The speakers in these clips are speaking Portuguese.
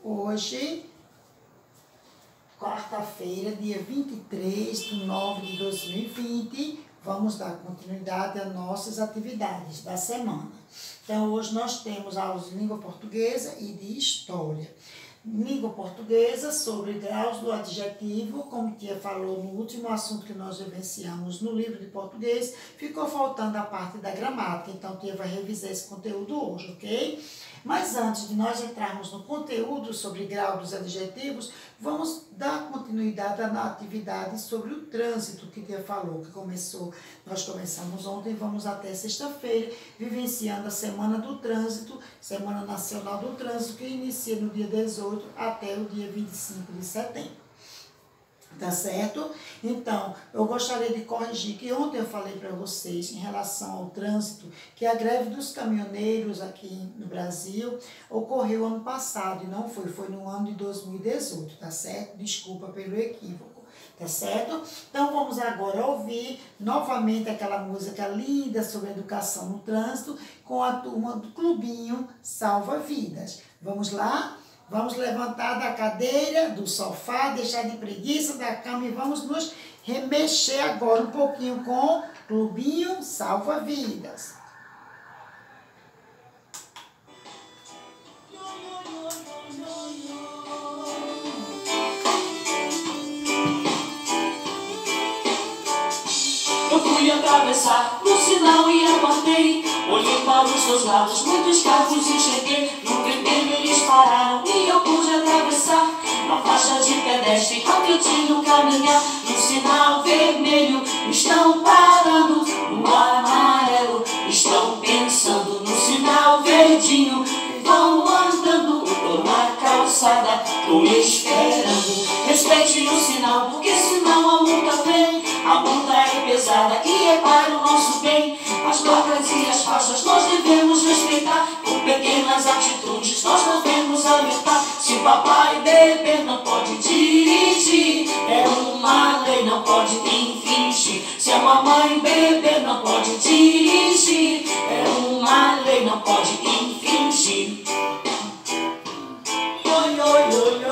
Hoje, quarta-feira, dia 23/9/2020, vamos dar continuidade às nossas atividades da semana. Então, hoje nós temos aulas de língua portuguesa e de história. Língua portuguesa sobre graus do adjetivo, como tia falou no último assunto que nós vivenciamos no livro de português, ficou faltando a parte da gramática, então tia vai revisar esse conteúdo hoje, ok? Mas antes de nós entrarmos no conteúdo sobre grau dos adjetivos, vamos dar continuidade à atividade sobre o trânsito que tia falou, que nós começamos ontem e vamos até sexta-feira, vivenciando a Semana do Trânsito, Semana Nacional do Trânsito, que inicia no dia 18 até o dia 25 de setembro. Tá certo? Então, eu gostaria de corrigir que ontem eu falei para vocês em relação ao trânsito, que a greve dos caminhoneiros aqui no Brasil ocorreu ano passado, e não foi no ano de 2018, tá certo? Desculpa pelo equívoco, tá certo? Então, vamos agora ouvir novamente aquela música linda sobre educação no trânsito com a turma do Clubinho Salva Vidas. Vamos lá? Vamos levantar da cadeira, do sofá, deixar de preguiça da cama e vamos nos remexer agora um pouquinho com Clubinho Salva Vidas. Eu fui atravessar no sinal e aguardei. Olhei para os seus lados, muitos carros enxerguei. No vermelho eles pararam e eu pude atravessar. Na faixa de pedestre, rapidinho caminhar. No sinal vermelho estão parando. No amarelo estão pensando. No sinal verdinho vão andando. Tô na calçada, tô esperando. Respeite o sinal, porque senão a multa vem. A multa é pesada e é para o nosso bem. As placas e as faixas nós devemos respeitar. Por pequenas atitudes nós devemos alertar. Se papai beber não pode dirigir, é uma lei, não pode infringir. Se a mamãe beber não pode dirigir, é uma lei, não pode infringir. Oi, oi, oi, oi, oi.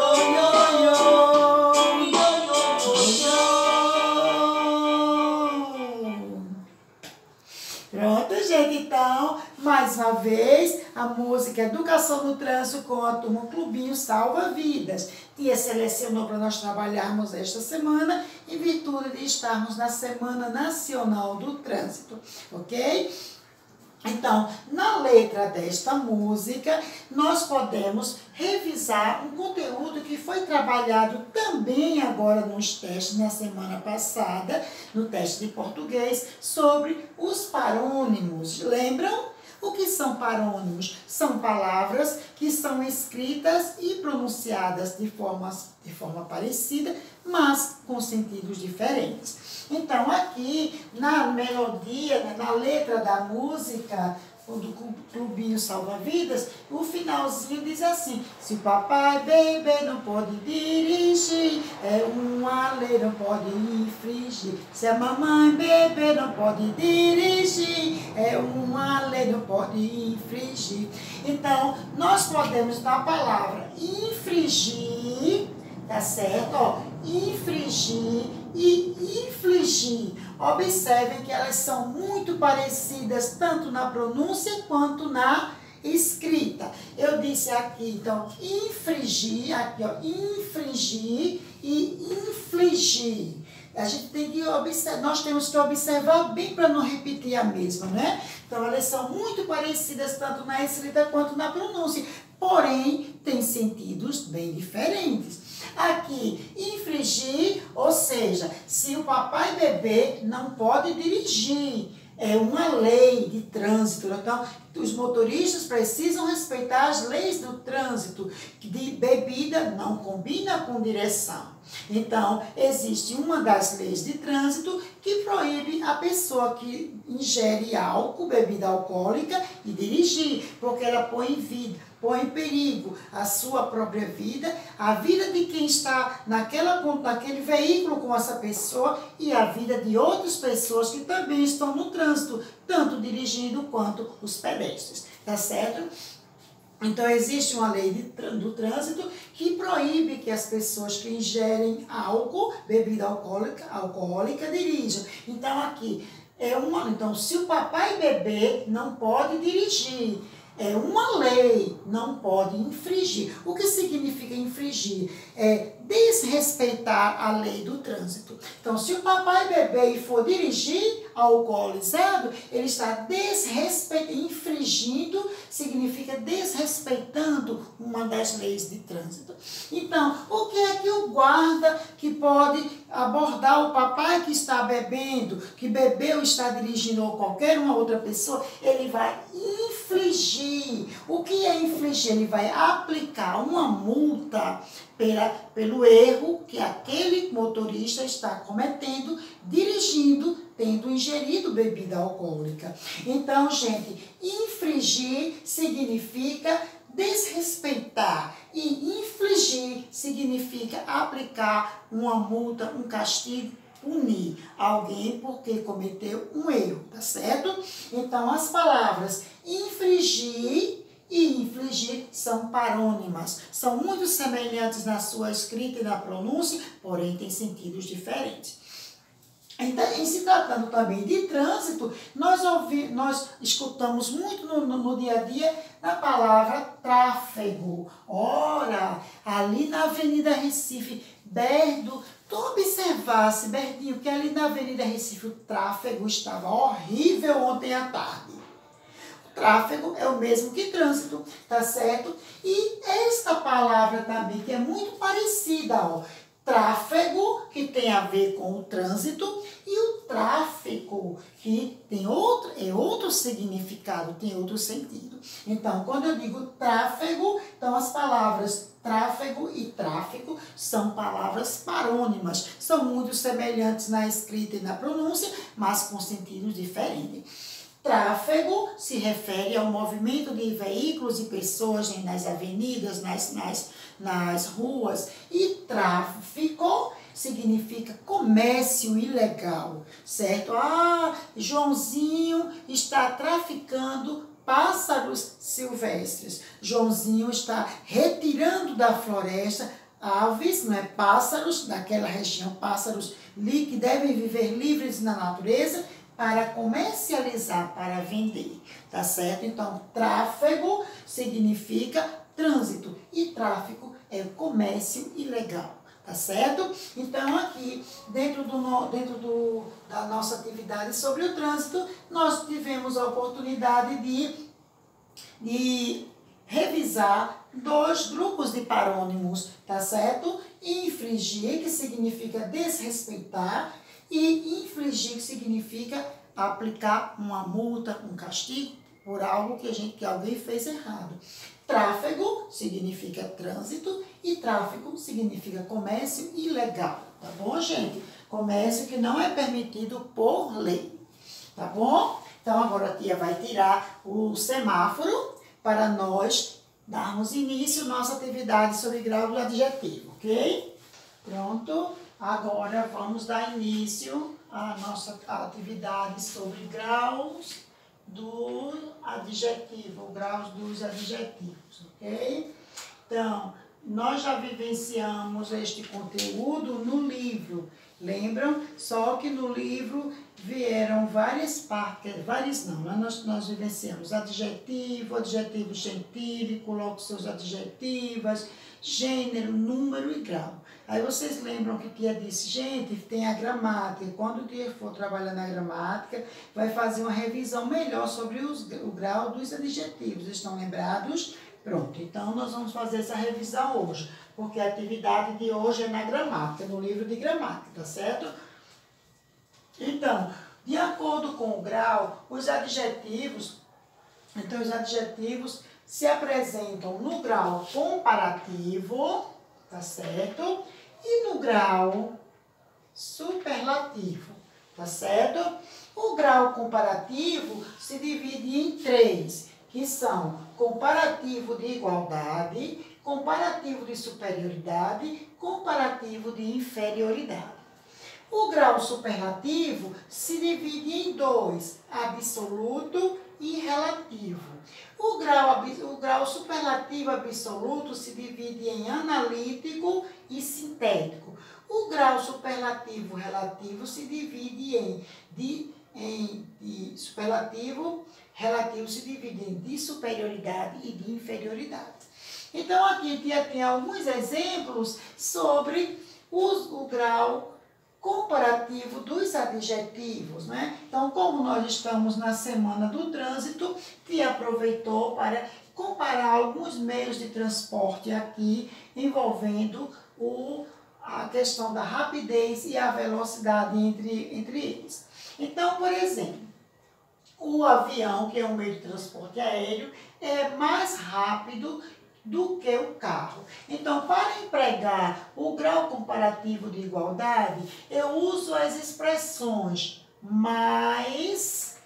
Pronto, gente, então, mais uma vez, a música Educação no Trânsito com a turma Clubinho Salva Vidas. Tia selecionou para nós trabalharmos esta semana, em virtude de estarmos na Semana Nacional do Trânsito, ok? Então, na letra desta música, nós podemos revisar um conteúdo que foi trabalhado também agora nos testes na semana passada, no teste de português, sobre os parônimos. Lembram? O que são parônimos? São palavras que são escritas e pronunciadas de forma parecida, mas com sentidos diferentes. Então, aqui na melodia, na letra da música do Clubinho Salva Vidas, o finalzinho diz assim: se o papai beber não pode dirigir, é uma lei, não pode infringir. Se a mamãe beber não pode dirigir, é uma lei, não pode infringir. Então, nós podemos dar a palavra infringir, tá certo? Ó, infringir e infligir. Observem que elas são muito parecidas tanto na pronúncia quanto na escrita. Eu disse aqui, então, infringir, aqui ó, infringir e infligir. A gente tem que observar, nós temos que observar bem para não repetir a mesma, né? Então, elas são muito parecidas tanto na escrita quanto na pronúncia, porém, tem sentidos bem diferentes. Aqui, infringir, ou seja, se o papai beber, não pode dirigir. É uma lei de trânsito. Então, os motoristas precisam respeitar as leis do trânsito. De bebida não combina com direção. Então, existe uma das leis de trânsito que proíbe a pessoa que ingere álcool, bebida alcoólica, e dirigir, porque ela põe em perigo a sua própria vida, a vida de quem está naquele veículo com essa pessoa e a vida de outras pessoas que também estão no trânsito, tanto dirigindo quanto os pedestres, tá certo? Então, existe uma lei do trânsito que proíbe que as pessoas que ingerem álcool, bebida alcoólica dirijam. Então, aqui, então, se o papai beber, não pode dirigir. É uma lei, não pode infringir. O que significa infringir? É desrespeitar a lei do trânsito. Então, se o papai beber e for dirigir alcoolizado, ele está infringindo, significa desrespeitando uma das leis de trânsito. Então, o que é que o guarda que pode abordar o papai que está bebendo, que bebeu e está dirigindo, ou qualquer uma outra pessoa, ele vai infligir. O que é infligir? Ele vai aplicar uma multa pelo erro que aquele motorista está cometendo, dirigindo, tendo ingerido bebida alcoólica. Então, gente, infringir significa desrespeitar e infligir significa aplicar uma multa, um castigo, punir alguém porque cometeu um erro, tá certo? Então, as palavras infringir e infligir são parônimas, são muito semelhantes na sua escrita e na pronúncia, porém têm sentidos diferentes. Então, em se tratando também de trânsito, nós escutamos muito no dia a dia a palavra tráfego. Ora, ali na Avenida Recife, Berdo, tu observasse, Berdinho, que ali na Avenida Recife o tráfego estava horrível ontem à tarde. Tráfego é o mesmo que trânsito, tá certo? E esta palavra também, que é muito parecida, ó. Tráfego, que tem a ver com o trânsito, e o tráfico, que tem outro significado, tem outro sentido. Então, quando eu digo tráfego, então as palavras tráfego e tráfico são palavras parônimas, são muito semelhantes na escrita e na pronúncia, mas com sentidos diferentes. Tráfego se refere ao movimento de veículos e pessoas nas avenidas, nas ruas. E tráfico significa comércio ilegal, certo? Ah, Joãozinho está traficando pássaros silvestres. Joãozinho está retirando da floresta aves, não é? Pássaros daquela região, pássaros que devem viver livres na natureza, para comercializar, para vender, tá certo? Então, tráfego significa trânsito e tráfico é comércio ilegal, tá certo? Então, aqui, dentro da nossa atividade sobre o trânsito, nós tivemos a oportunidade de revisar 2 grupos de parônimos, tá certo? Infringir, que significa desrespeitar, e infligir, que significa aplicar uma multa, um castigo por algo que alguém fez errado. Tráfego significa trânsito e tráfico significa comércio ilegal, tá bom, gente? Comércio que não é permitido por lei, tá bom? Então, agora a tia vai tirar o semáforo para nós darmos início à nossa atividade sobre grau do adjetivo, ok? Pronto. Agora vamos dar início à nossa atividade sobre graus do adjetivo, graus dos adjetivos, ok? Então, nós já vivenciamos este conteúdo no livro, lembram? Só que no livro vieram várias partes, nós vivenciamos adjetivo, adjetivo gentílico, locuções adjetivas, gênero, número e grau. Aí vocês lembram que tia disse, gente, tem a gramática. Quando o tia for trabalhar na gramática, vai fazer uma revisão melhor sobre o grau dos adjetivos. Estão lembrados? Pronto, então nós vamos fazer essa revisão hoje, porque a atividade de hoje é na gramática, no livro de gramática, tá certo? Então, de acordo com o grau, os adjetivos se apresentam no grau comparativo, tá certo? E no grau superlativo, tá certo? O grau comparativo se divide em 3, que são comparativo de igualdade, comparativo de superioridade, comparativo de inferioridade. O grau superlativo se divide em 2, absoluto e relativo. O grau superlativo absoluto se divide em analítico e sintético. O grau superlativo relativo se divide superlativo relativo se divide em de superioridade e de inferioridade. Então, aqui tem alguns exemplos sobre o grau comparativo dos adjetivos, né? Então, como nós estamos na semana do trânsito, Tia aproveitou para comparar alguns meios de transporte aqui, envolvendo a questão da rapidez e a velocidade entre eles. Então, por exemplo, o avião, que é um meio de transporte aéreo, é mais rápido do que o carro. Então, para empregar o grau comparativo de igualdade, eu uso as expressões mais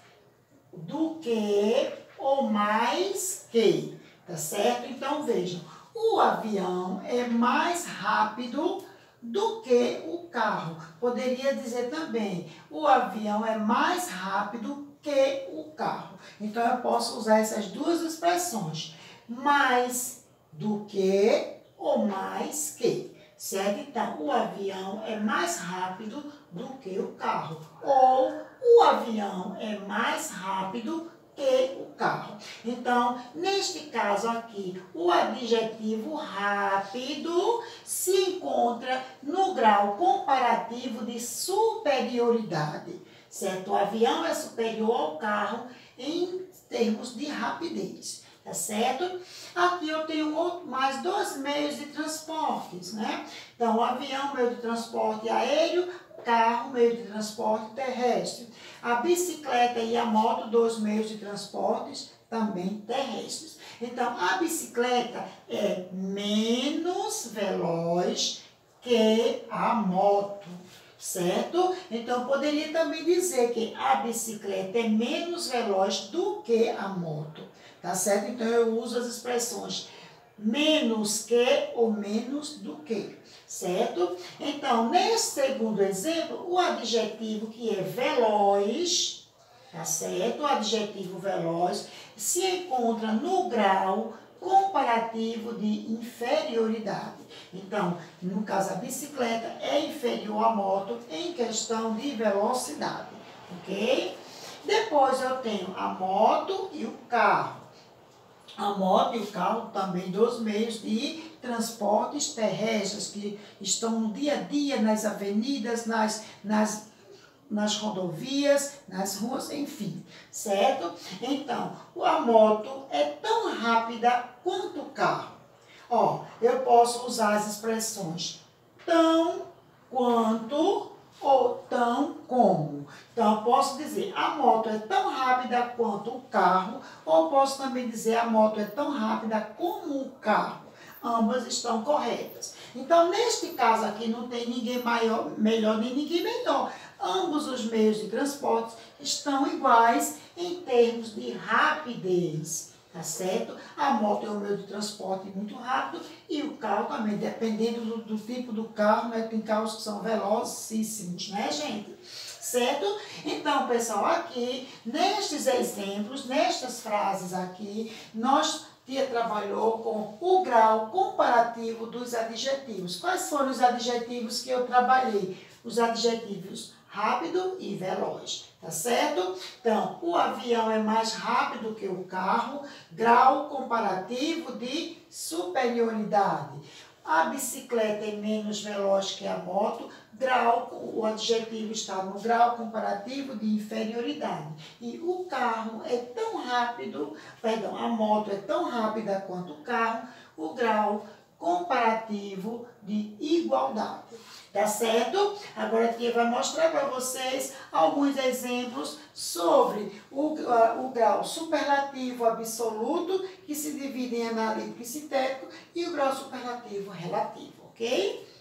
do que ou mais que, tá certo? Então, vejam, o avião é mais rápido do que o carro. Poderia dizer também, o avião é mais rápido que o carro. Então, eu posso usar essas duas expressões, mais do que ou mais que, certo? Então, o avião é mais rápido do que o carro, ou o avião é mais rápido que o carro. Então, neste caso aqui, o adjetivo rápido se encontra no grau comparativo de superioridade, certo? O avião é superior ao carro em termos de rapidez. Tá certo? Aqui eu tenho mais dois meios de transportes, né? Então, o avião, meio de transporte aéreo, carro, meio de transporte terrestre. A bicicleta e a moto, dois meios de transportes também terrestres. Então, a bicicleta é menos veloz que a moto, certo? Então, poderia também dizer que a bicicleta é menos veloz do que a moto. Tá certo? Então, eu uso as expressões menos que ou menos do que, certo? Então, nesse segundo exemplo, o adjetivo que é veloz, tá certo? O adjetivo veloz se encontra no grau comparativo de inferioridade. Então, no caso, a bicicleta é inferior à moto em questão de velocidade, ok? Depois eu tenho a moto e o carro. A moto e o carro também dos meios de transportes terrestres que estão no dia a dia nas avenidas, nas rodovias, nas ruas, enfim, certo? Então, a moto é tão rápida quanto o carro. Ó, eu posso usar as expressões tão quanto ou tão como. Então, eu posso dizer, a moto é tão rápida quanto o carro, ou posso também dizer, a moto é tão rápida como o carro. Ambas estão corretas. Então, neste caso aqui, não tem ninguém melhor nem ninguém menor. Ambos os meios de transporte estão iguais em termos de rapidez. Tá certo? A moto é um meio de transporte muito rápido e o carro também, dependendo do tipo do carro, né? Tem carros que são velocíssimos, né, gente? Certo? Então, pessoal, aqui, nestes exemplos, nestas frases aqui, Tia trabalhou com o grau comparativo dos adjetivos. Quais foram os adjetivos que eu trabalhei? Os adjetivos rápido e veloz, tá certo? Então, o avião é mais rápido que o carro, grau comparativo de superioridade. A bicicleta é menos veloz que a moto, o adjetivo está no grau comparativo de inferioridade. E o carro é tão rápido, a moto é tão rápida quanto o carro, o grau comparativo de igualdade. Tá certo? Agora aqui vai mostrar para vocês alguns exemplos sobre o grau superlativo absoluto, que se divide em analítico e sintético, e o grau superlativo relativo, ok?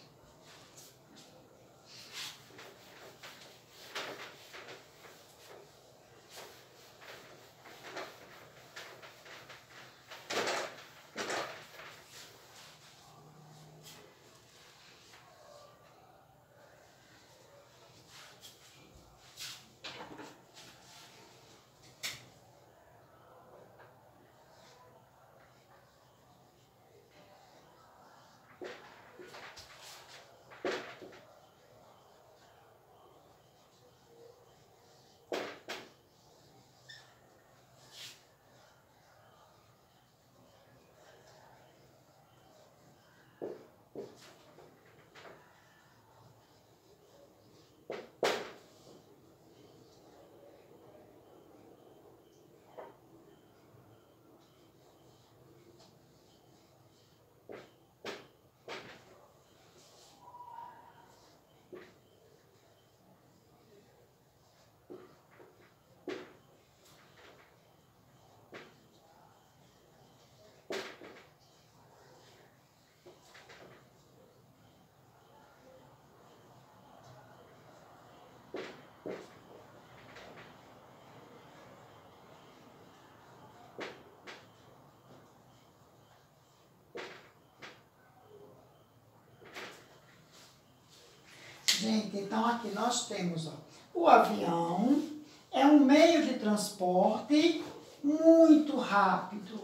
Gente, então aqui nós temos, ó, o avião é um meio de transporte muito rápido.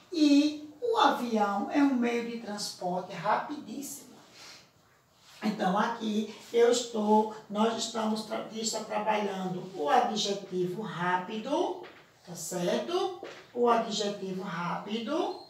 E o avião é um meio de transporte rapidíssimo. Então, aqui nós estamos trabalhando o adjetivo rápido, tá certo? O adjetivo rápido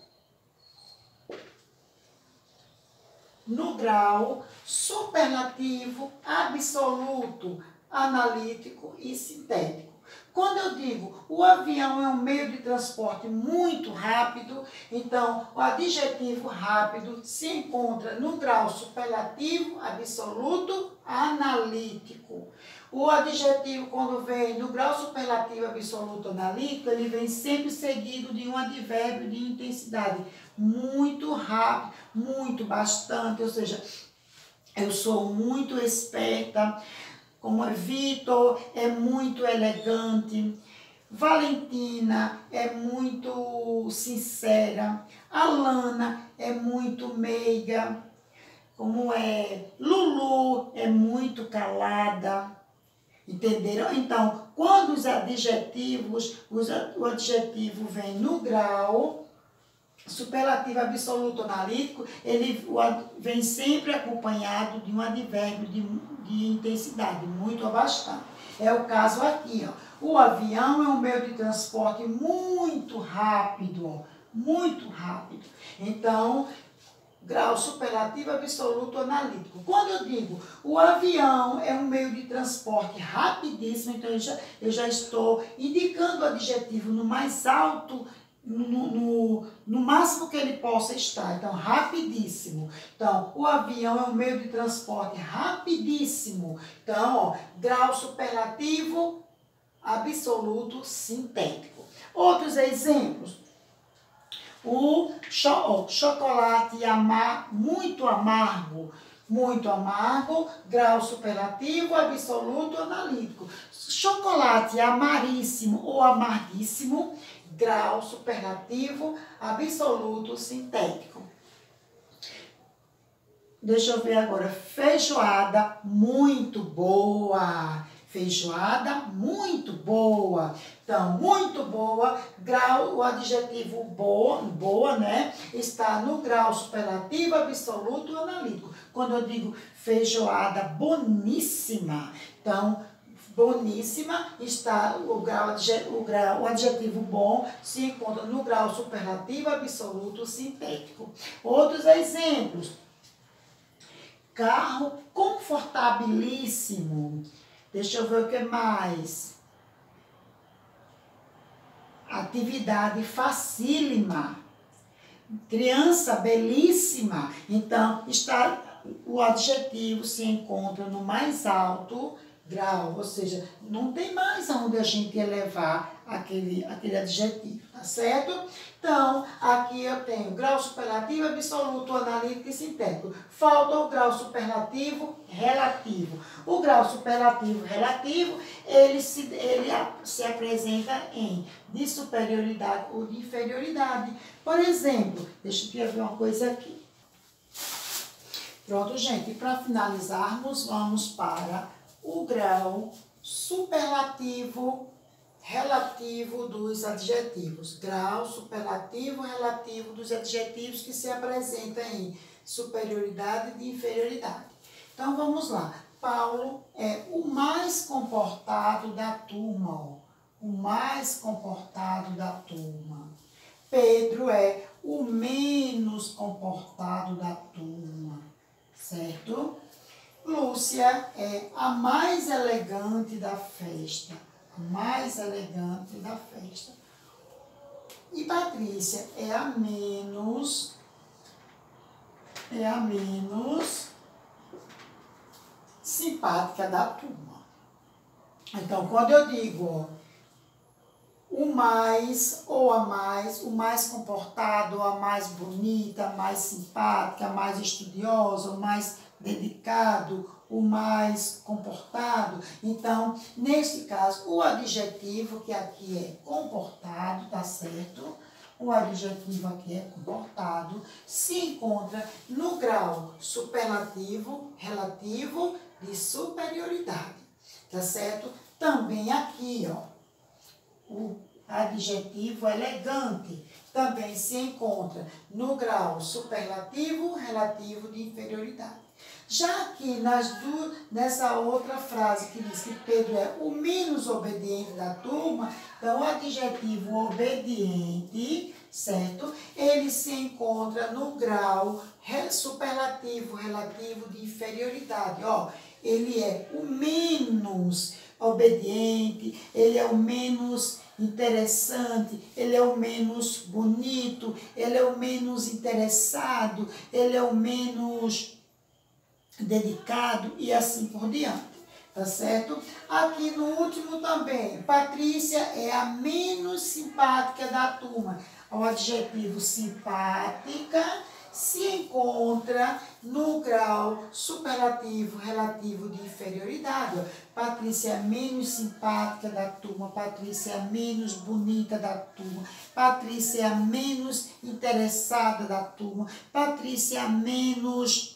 no grau superlativo, absoluto, analítico e sintético. Quando eu digo o avião é um meio de transporte muito rápido, então o adjetivo rápido se encontra no grau superlativo, absoluto, analítico. O adjetivo, quando vem no grau superlativo, absoluto, analítico, ele vem sempre seguido de um advérbio de intensidade. Muito rápido, muito, bastante, ou seja, eu sou muito esperta. Como é Vitor, é muito elegante. Valentina é muito sincera. Alana é muito meiga. Como é Lulu é muito calada. Entenderam? Então, quando os adjetivos, o adjetivo vem no grau superlativo absoluto analítico, ele vem sempre acompanhado de um advérbio de intensidade, muito ou bastante. É o caso aqui, ó. O avião é um meio de transporte muito rápido, ó, muito rápido. Então, grau superlativo absoluto analítico. Quando eu digo o avião é um meio de transporte rapidíssimo, então eu já estou indicando o adjetivo no mais alto, no máximo que ele possa estar. Então, rapidíssimo. Então, o avião é um meio de transporte rapidíssimo. Então, ó, grau superlativo absoluto sintético. Outros exemplos. O chocolate muito amargo, grau superlativo absoluto analítico. Chocolate amaríssimo ou amarguíssimo, grau superlativo absoluto sintético. Deixa eu ver agora. Feijoada muito boa. Feijoada muito boa. Então, muito boa, grau, o adjetivo boa, né? Está no grau superlativo absoluto analítico. Quando eu digo feijoada boníssima, então, boníssima, está o adjetivo bom se encontra no grau superlativo absoluto sintético. Outros exemplos. Carro confortabilíssimo. Deixa eu ver o que mais. Atividade facílima. Criança belíssima. Então, o adjetivo se encontra no mais alto grau, ou seja, não tem mais aonde a gente elevar aquele adjetivo, tá certo? Então, aqui eu tenho grau superlativo, absoluto, analítico e sintético. Falta o grau superlativo relativo. O grau superlativo relativo, ele se apresenta em de superioridade ou de inferioridade. Por exemplo, deixa eu ver uma coisa aqui. Pronto, gente, para finalizarmos, vamos para o grau superlativo relativo dos adjetivos. Grau superlativo relativo dos adjetivos que se apresentam em superioridade e de inferioridade. Então, vamos lá. Paulo é o mais comportado da turma, ó. O mais comportado da turma. Pedro é o menos comportado da turma, certo? Lúcia é a mais elegante da festa. A mais elegante da festa. E Patrícia é a menos simpática da turma. Então, quando eu digo, ó, o mais ou a mais, o mais comportado, a mais bonita, a mais simpática, a mais estudiosa, o mais dedicado, o mais comportado. Então, neste caso, o adjetivo, que aqui é comportado, tá certo? O adjetivo aqui é comportado, se encontra no grau superlativo relativo de superioridade, tá certo? Também aqui, ó, o adjetivo elegante também se encontra no grau superlativo relativo de inferioridade. Já aqui nessa outra frase que diz que Pedro é o menos obediente da turma, então o adjetivo obediente, certo? Ele se encontra no grau superlativo relativo de inferioridade. Ó, ele é o menos obediente, ele é o menos interessante, ele é o menos bonito, ele é o menos interessado, ele é o menos dedicado e assim por diante, tá certo? Aqui no último também, Patrícia é a menos simpática da turma. O adjetivo simpática se encontra no grau superlativo relativo de inferioridade. Patrícia é a menos simpática da turma, Patrícia é a menos bonita da turma, Patrícia é a menos interessada da turma, Patrícia é a menos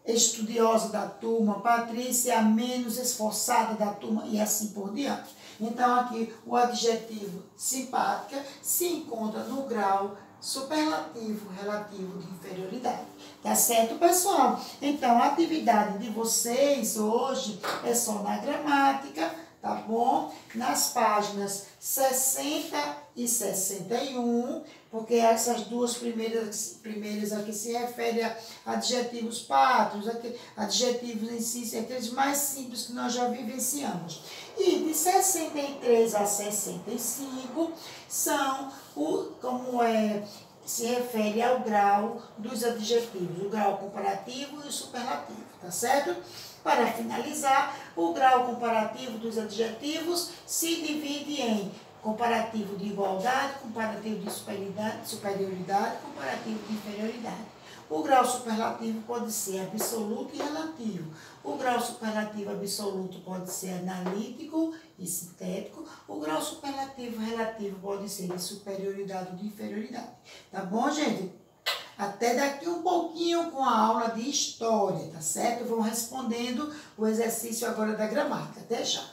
estudiosa da turma, Patrícia é a menos esforçada da turma e assim por diante. Então, aqui o adjetivo simpática se encontra no grau superlativo relativo de inferioridade. Tá certo, pessoal? Então, a atividade de vocês hoje é só na gramática, tá bom? Nas páginas 60 e 61, porque essas duas primeiras aqui se referem a adjetivos pátrios, adjetivos em si, aqueles mais simples que nós já vivenciamos. E de 63 a 65 são se refere ao grau dos adjetivos, o grau comparativo e o superlativo, tá certo? Para finalizar, o grau comparativo dos adjetivos se divide em comparativo de igualdade, comparativo de superioridade, comparativo de inferioridade. O grau superlativo pode ser absoluto e relativo. O grau superlativo absoluto pode ser analítico e sintético. O grau superlativo relativo pode ser de superioridade ou de inferioridade. Tá bom, gente? Até daqui um pouquinho com a aula de história, tá certo? Vão respondendo o exercício agora da gramática. Até já!